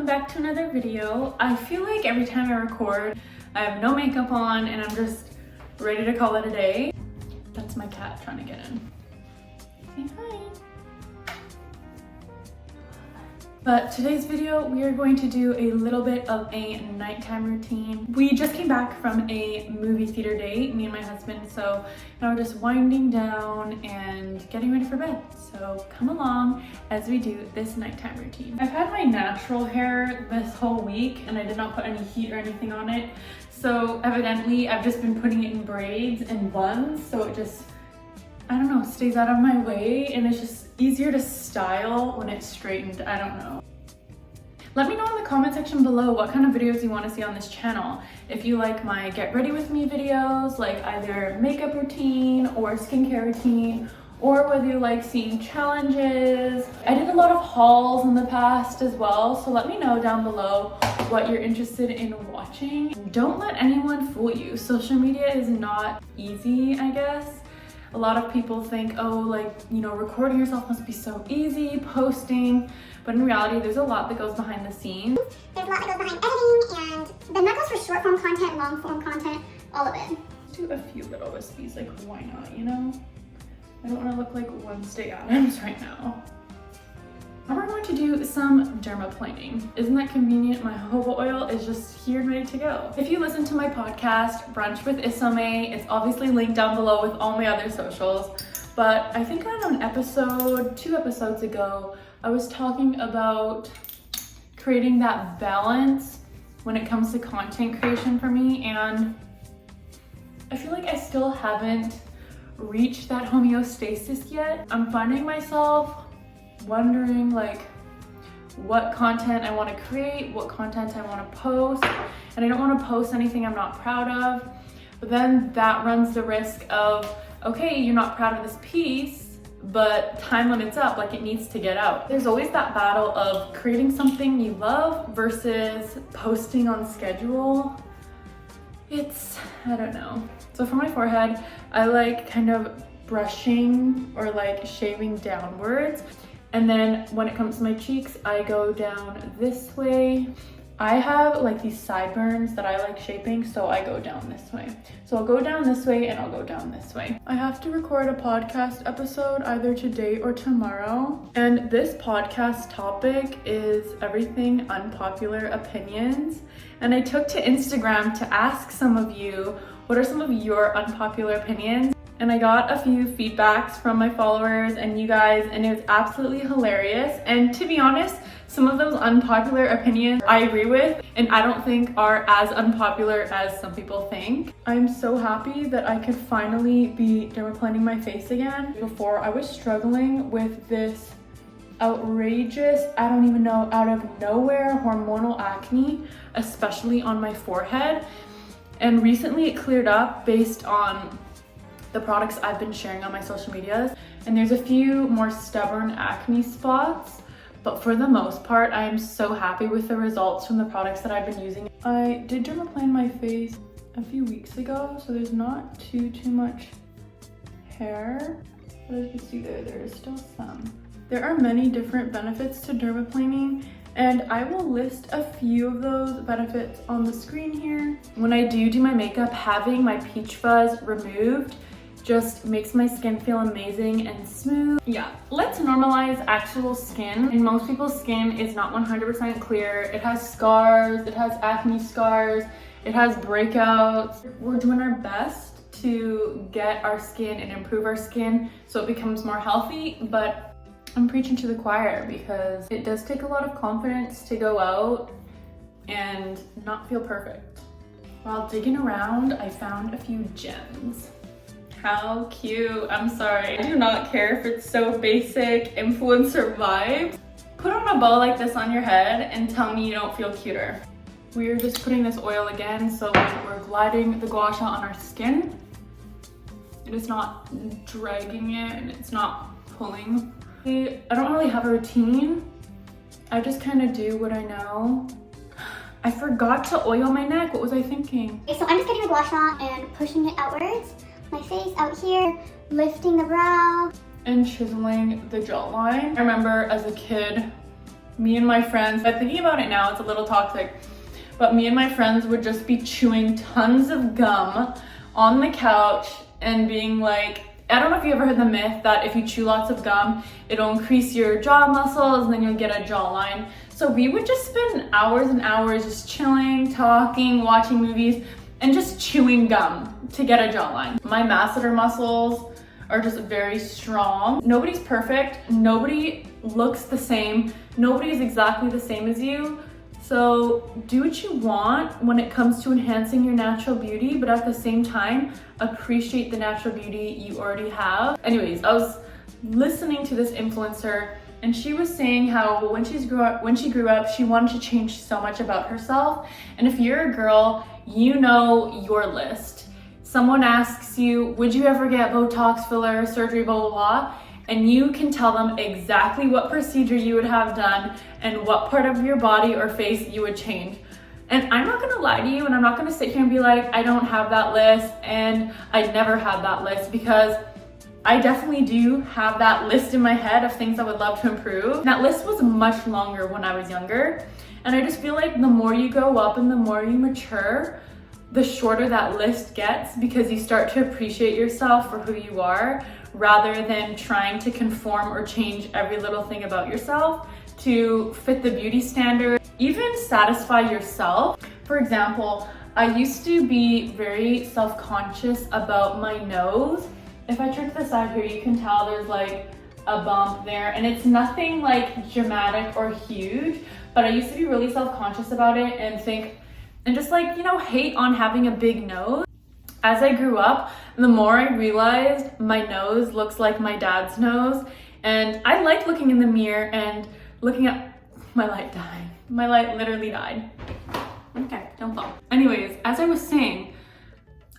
back to another video. I feel like every time I record, I have no makeup on and I'm just ready to call it a day. That's my cat trying to get in. Say hi. But today's video, we are going to do a little bit of a nighttime routine. We just came back from a movie theater date, me and my husband, so now we're just winding down and getting ready for bed. So come along as we do this nighttime routine. I've had my natural hair this whole week and I did not put any heat or anything on it. So evidently I've just been putting it in braids and buns, so it just, I don't know, stays out of my way and it's just easier to style when it's straightened. I don't know. Let me know in the comment section below what kind of videos you want to see on this channel. If you like my get ready with me videos, like either makeup routine or skincare routine, or whether you like seeing challenges. I did a lot of hauls in the past as well, so let me know down below what you're interested in watching. Don't let anyone fool you. Social media is not easy, I guess. A lot of people think, oh, like, you know, recording yourself must be so easy, posting, but in reality, there's a lot that goes behind the scenes. There's a lot that goes behind editing, and then that goes for short form content, long form content, all of it. Do a few little wispies, like why not, you know? I don't want to look like Wednesday Addams right now. Now we're going to do some dermaplaning. Isn't that convenient? My jojoba oil is just here and ready to go. If you listen to my podcast, Brunch with Isome, it's obviously linked down below with all my other socials. But I think on an episode, 2 episodes ago, I was talking about creating that balance when it comes to content creation for me. And I feel like I still haven't reached that homeostasis yet. I'm finding myself wondering like what content I want to create, what content I want to post, and I don't want to post anything I'm not proud of. But then that runs the risk of, okay, you're not proud of this piece, but time limit's up, like it needs to get out. There's always that battle of creating something you love versus posting on schedule. It's, I don't know. So for my forehead, I like kind of brushing or like shaving downwards. And then when it comes to my cheeks, I go down this way. I have like these sideburns that I like shaping, so I go down this way. So I'll go down this way and I'll go down this way. I have to record a podcast episode either today or tomorrow. And this podcast topic is everything unpopular opinions. And I took to Instagram to ask some of you, what are some of your unpopular opinions? And I got a few feedbacks from my followers and you guys, and it was absolutely hilarious. And to be honest, some of those unpopular opinions I agree with, and I don't think are as unpopular as some people think. I'm so happy that I could finally be dermaplaning my face again. Before, I was struggling with this outrageous, I don't even know, out of nowhere hormonal acne, especially on my forehead. And recently it cleared up based on the products I've been sharing on my social medias. And there's a few more stubborn acne spots, but for the most part, I am so happy with the results from the products that I've been using. I did dermaplane my face a few weeks ago, so there's not too much hair, but as you can see there is still some. There are many different benefits to dermaplaning, and I will list a few of those benefits on the screen here. When I do my makeup, having my peach fuzz removed just makes my skin feel amazing and smooth. Yeah, let's normalize actual skin. And most people's skin is not 100% clear. It has scars, it has acne scars, it has breakouts. We're doing our best to get our skin and improve our skin so it becomes more healthy, but I'm preaching to the choir because it does take a lot of confidence to go out and not feel perfect. While digging around, I found a few gems. How cute. I'm sorry. I do not care if it's so basic influencer vibes. Put on a bow like this on your head and tell me you don't feel cuter. We're just putting this oil again, so we're gliding the gua sha on our skin. It is not dragging it and it's not pulling. I don't really have a routine. I just kind of do what I know. I forgot to oil my neck. What was I thinking? Okay, so I'm just getting the gua sha and pushing it outwards. My face out here, lifting the brow. And chiseling the jawline. I remember as a kid, me and my friends, but thinking about it now, it's a little toxic, but me and my friends would just be chewing tons of gum on the couch and being like, I don't know if you ever heard the myth that if you chew lots of gum, it'll increase your jaw muscles and then you'll get a jawline. So we would just spend hours and hours just chilling, talking, watching movies, and just chewing gum to get a jawline. My masseter muscles are just very strong. Nobody's perfect. Nobody looks the same. Nobody is exactly the same as you. So do what you want when it comes to enhancing your natural beauty, but at the same time, appreciate the natural beauty you already have. Anyways, I was listening to this influencer and she was saying how when she grew up, she wanted to change so much about herself. And if you're a girl, you know your list. Someone asks you, would you ever get Botox, filler, surgery, blah, blah, blah? And you can tell them exactly what procedure you would have done and what part of your body or face you would change. And I'm not gonna lie to you, and I'm not gonna sit here and be like, I don't have that list and I never had that list, because I definitely do have that list in my head of things I would love to improve. That list was much longer when I was younger. And I just feel like the more you grow up and the more you mature, the shorter that list gets, because you start to appreciate yourself for who you are, rather than trying to conform or change every little thing about yourself to fit the beauty standard, even satisfy yourself. For example, I used to be very self-conscious about my nose. If I turn to the side here, you can tell there's like a bump there, and it's nothing like dramatic or huge, but I used to be really self-conscious about it and think, and just like, you know, hate on having a big nose. As I grew up, the more I realized my nose looks like my dad's nose, and I liked looking in the mirror and looking at, my light died. My light literally died. Okay, don't fall. Anyways, as I was saying,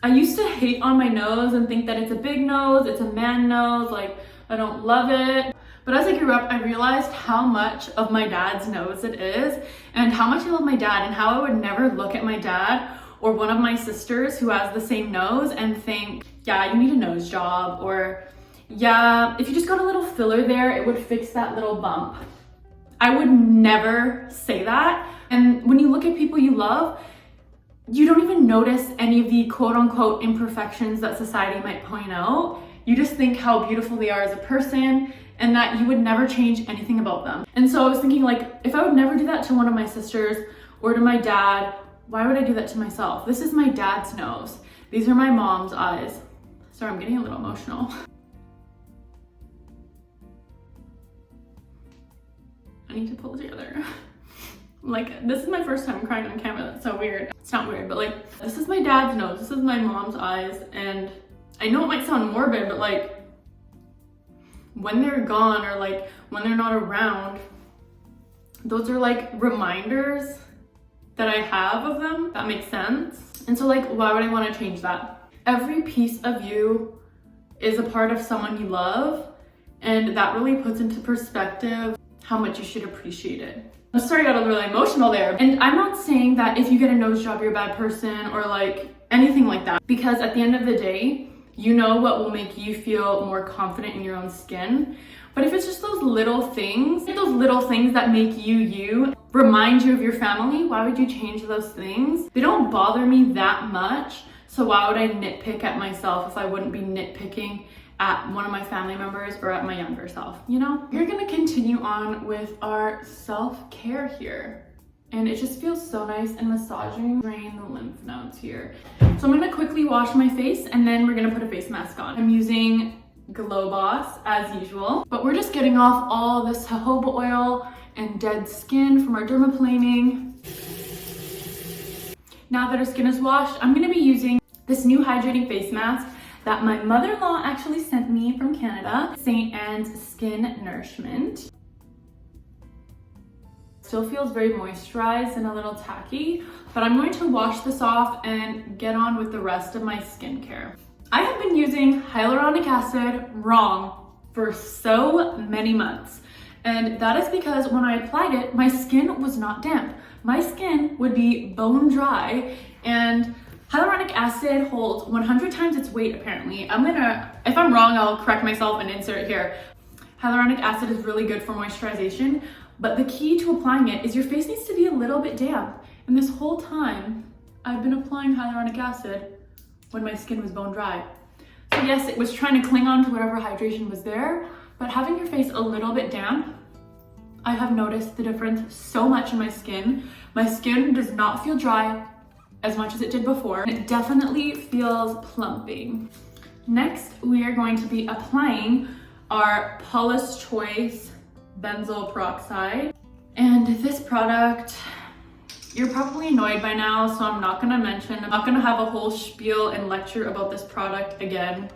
I used to hate on my nose and think that it's a big nose, it's a man nose, like I don't love it. But as I grew up, I realized how much of my dad's nose it is, and how much I love my dad, and how I would never look at my dad or one of my sisters who has the same nose and think, yeah, you need a nose job, or yeah, if you just got a little filler there, it would fix that little bump. I would never say that. And when you look at people you love, you don't even notice any of the quote unquote imperfections that society might point out. You just think how beautiful they are as a person, and that you would never change anything about them. And so I was thinking, like, if I would never do that to one of my sisters or to my dad, why would I do that to myself? This is my dad's nose. These are my mom's eyes. Sorry, I'm getting a little emotional. I need to pull it together. Like, this is my first time crying on camera. That's so weird. It's not weird, but like, this is my dad's nose. This is my mom's eyes. And I know it might sound morbid, but like, when they're gone, or like when they're not around, those are like reminders that I have of them. That makes sense. And so like, why would I want to change that? Every piece of you is a part of someone you love, and that really puts into perspective how much you should appreciate it. I'm sorry, I got really emotional there. And I'm not saying that if you get a nose job, you're a bad person, or like anything like that, because at the end of the day, you know what will make you feel more confident in your own skin. But if it's just those little things that make you you, remind you of your family, why would you change those things? They don't bother me that much, so why would I nitpick at myself if I wouldn't be nitpicking at one of my family members or at my younger self, you know? We're gonna continue on with our self-care here. And it just feels so nice and massaging, drain the lymph nodes here. So I'm gonna quickly wash my face, and then we're gonna put a face mask on. I'm using Glow Boss as usual, but we're just getting off all this jojoba oil and dead skin from our dermaplaning. Now that our skin is washed, I'm gonna be using this new hydrating face mask that my mother-in-law actually sent me from Canada, St. Anne's Skin Nourishment. Still feels very moisturized and a little tacky, but I'm going to wash this off and get on with the rest of my skincare. I have been using hyaluronic acid wrong for so many months, and that is because when I applied it, my skin was not damp. My skin would be bone dry, and hyaluronic acid holds 100 times its weight apparently. If I'm wrong, I'll correct myself and insert it here. Hyaluronic acid is really good for moisturization, But the key to applying it is your face needs to be a little bit damp. And this whole time, I've been applying hyaluronic acid when my skin was bone dry. So yes, it was trying to cling on to whatever hydration was there, but having your face a little bit damp, I have noticed the difference so much in my skin. My skin does not feel dry as much as it did before. It definitely feels plumping. Next, we are going to be applying our Paula's Choice benzoyl peroxide. And this product, you're probably annoyed by now, so I'm not gonna have a whole spiel and lecture about this product again.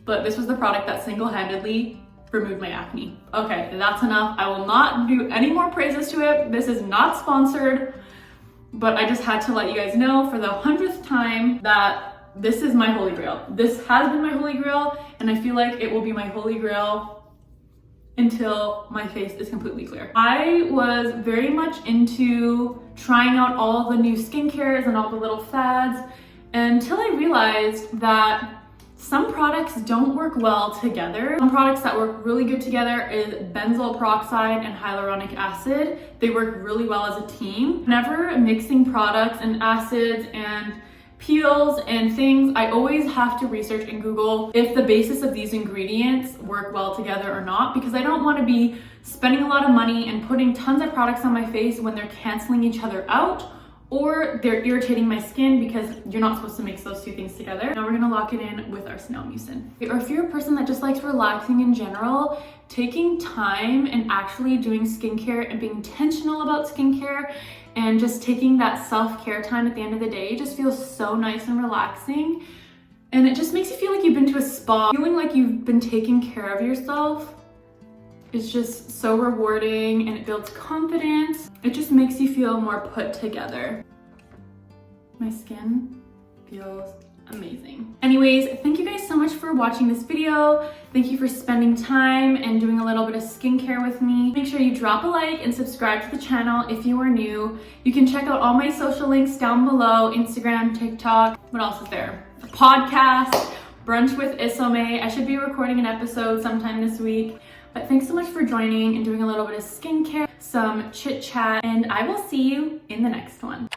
But this was the product that single-handedly removed my acne. Okay, that's enough. I will not do any more praises to it. This is not sponsored, but I just had to let you guys know for the 100th time that this is my holy grail. This has been my holy grail, and I feel like it will be my holy grail until my face is completely clear. I was very much into trying out all the new skincares and all the little fads until I realized that some products don't work well together. Some products that work really good together is benzoyl peroxide and hyaluronic acid. They work really well as a team. Whenever mixing products and acids and peels and things, I always have to research and Google if the basis of these ingredients work well together or not, because I don't want to be spending a lot of money and putting tons of products on my face when they're canceling each other out or they're irritating my skin, because you're not supposed to mix those two things together. Now we're gonna lock it in with our snail mucin. Or if you're a person that just likes relaxing in general, taking time and actually doing skincare and being intentional about skincare and just taking that self-care time at the end of the day just feels so nice and relaxing. And it just makes you feel like you've been to a spa. Feeling like you've been taking care of yourself is just so rewarding, and it builds confidence. It just makes you feel more put together. My skin feels amazing. Anyways, thank you guys so much for watching this video. Thank you for spending time and doing a little bit of skincare with me. Make sure you drop a like and subscribe to the channel if you are new. You can check out all my social links down below: Instagram, TikTok. What else is there? The podcast, Brunch with Isome. I should be recording an episode sometime this week. But thanks so much for joining and doing a little bit of skincare, some chit chat, and I will see you in the next one.